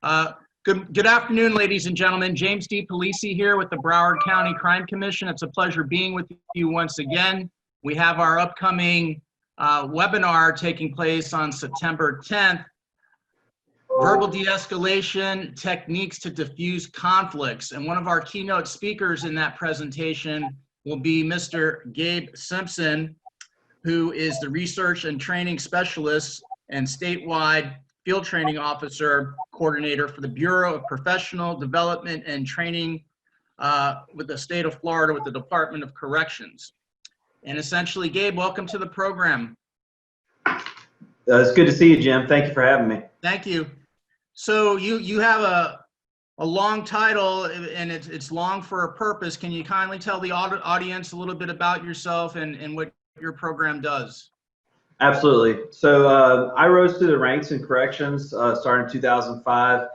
Good afternoon, ladies and gentlemen. James DePelisi here with the Broward County Crime Commission. It's a pleasure being with you once again. We have our upcoming webinar taking place on September 10th, Verbal De-Escalation Techniques to Diffuse Conflicts. And one of our keynote speakers in that presentation will be Mr. Gabe Simpson, who is the Research and Training Specialist and statewide Field Training Officer Coordinator for the Bureau of Professional Development and Training with the state of Florida with the Department of Corrections. And essentially, Gabe, welcome to the program. It's good to see you, Jim. Thank you for having me. Thank you. So you have a long title, and it's long for a purpose. Can you kindly tell the audience a little bit about yourself and what your program does? Absolutely. So I rose through the ranks in corrections starting in 2005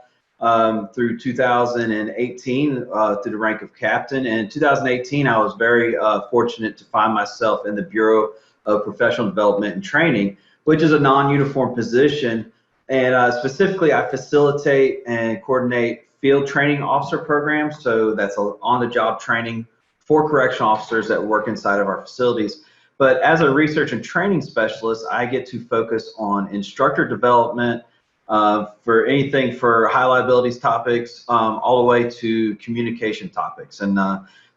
through 2018 through the rank of captain. And in 2018, I was very fortunate to find myself in the Bureau of Professional Development and Training, which is a non-uniform position. And specifically, I facilitate and coordinate field training officer programs. So that's on-the-job training for correctional officers that work inside of our facilities. But as a research and training specialist, I get to focus on instructor development for anything for high liabilities topics all the way to communication topics. And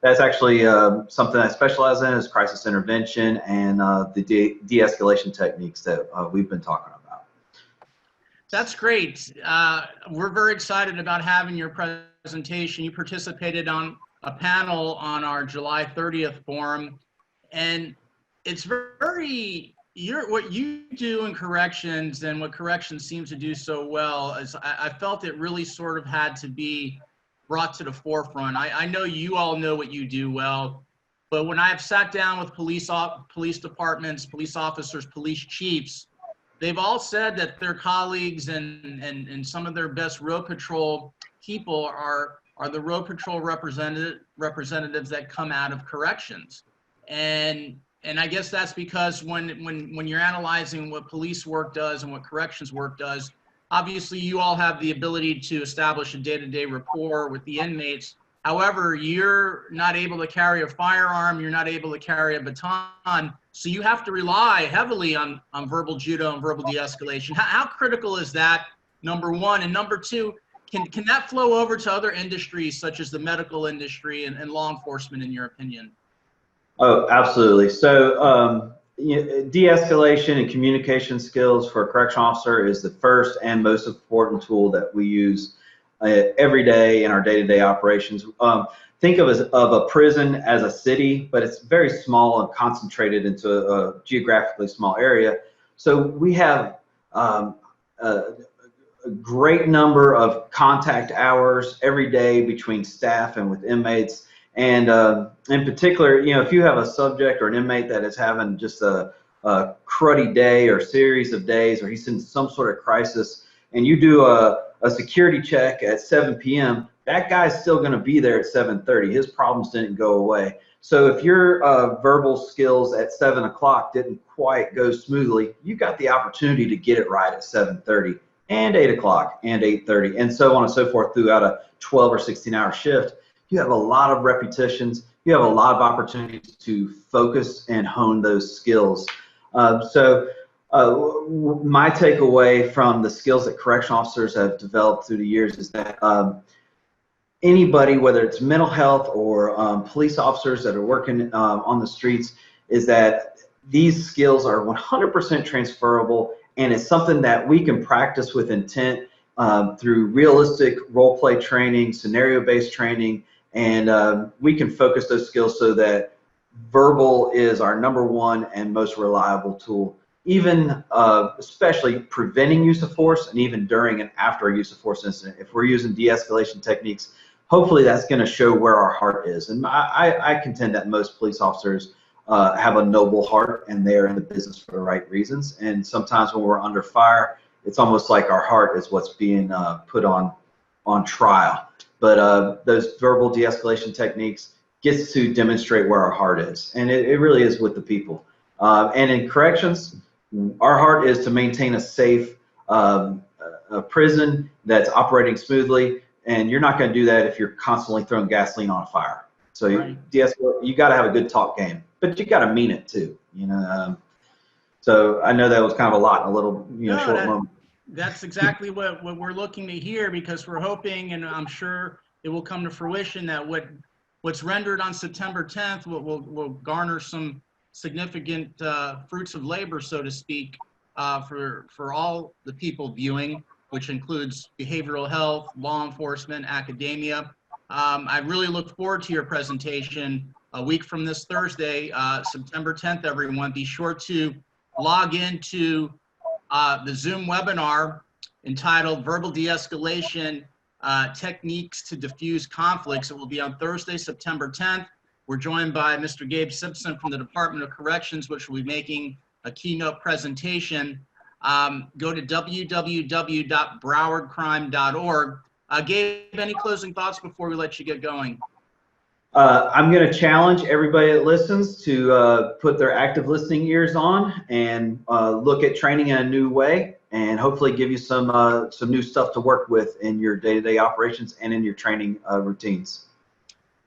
that's actually something I specialize in is crisis intervention and the de-escalation techniques that we've been talking about. That's great. We're very excited about having your presentation. You participated on a panel on our July 30th forum, and it's very, what you do in corrections and what corrections seems to do so well is I felt it really sort of had to be brought to the forefront. I know you all know what you do well, but when I've sat down with police departments, police officers, police chiefs, they've all said that their colleagues and some of their best road patrol people are the road patrol representatives that come out of corrections. And I guess that's because when you're analyzing what police work does and what corrections work does, obviously you all have the ability to establish a day-to-day rapport with the inmates. However, you're not able to carry a firearm, you're not able to carry a baton, so you have to rely heavily on verbal judo and verbal de-escalation. How critical is that, number one? And number two, can that flow over to other industries such as the medical industry and law enforcement, in your opinion? Oh, absolutely. So de-escalation and communication skills for a correctional officer is the first and most important tool that we use every day in our day-to-day operations. Think of a prison as a city, but it's very small and concentrated into a geographically small area. So we have a great number of contact hours every day between staff and with inmates. And in particular, if you have a subject or an inmate that is having just a cruddy day or series of days, or he's in some sort of crisis, and you do a security check at 7 p.m., that guy's still going to be there at 7:30. His problems didn't go away. So if your verbal skills at 7 o'clock didn't quite go smoothly, you got the opportunity to get it right at 7:30 and 8 o'clock and 8:30 and so on and so forth throughout a 12 or 16-hour shift. You have a lot of repetitions. You have a lot of opportunities to focus and hone those skills. My takeaway from the skills that correctional officers have developed through the years is that anybody, whether it's mental health or police officers that are working on the streets, is that these skills are 100% transferable, and it's something that we can practice with intent through realistic role play training, scenario-based training, and we can focus those skills so that verbal is our #1 and most reliable tool, even especially preventing use of force and even during and after a use of force incident. If we're using de-escalation techniques, hopefully that's going to show where our heart is. And I contend that most police officers have a noble heart and they're in the business for the right reasons. And sometimes when we're under fire, it's almost like our heart is what's being put on trial. But those verbal de-escalation techniques gets to demonstrate where our heart is, and it really is with the people. And in corrections, our heart is to maintain a safe a prison that's operating smoothly, and you're not going to do that if you're constantly throwing gasoline on a fire. So you got to have a good talk game, but you got to mean it too. So I know that was kind of a lot in a little short moment. That's exactly what we're looking to hear, because we're hoping, and I'm sure it will come to fruition, that what's rendered on September 10th will garner some significant fruits of labor, so to speak, for all the people viewing, which includes behavioral health, law enforcement, academia. I really look forward to your presentation a week from this Thursday, September 10th, everyone. Be sure to log into the Zoom webinar entitled Verbal De-Escalation Techniques to Diffuse Conflicts. It will be on Thursday, September 10th. We're joined by Mr. Gabe Simpson from the Department of Corrections, which will be making a keynote presentation. Go to www.browardcrime.org. Gabe, any closing thoughts before we let you get going? I'm going to challenge everybody that listens to put their active listening ears on and look at training in a new way, and hopefully give you some new stuff to work with in your day-to-day operations and in your training routines.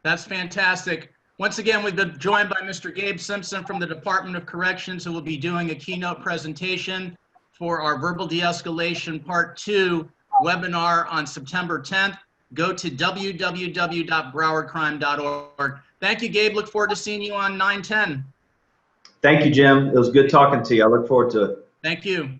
That's fantastic. Once again, we've been joined by Mr. Gabe Simpson from the Department of Corrections, who will be doing a keynote presentation for our Verbal De-Escalation Part 2 webinar on September 10th. Go to www.browardcrime.org. Thank you, Gabe. Look forward to seeing you on 9/10. Thank you, Jim. It was good talking to you. I look forward to it. Thank you.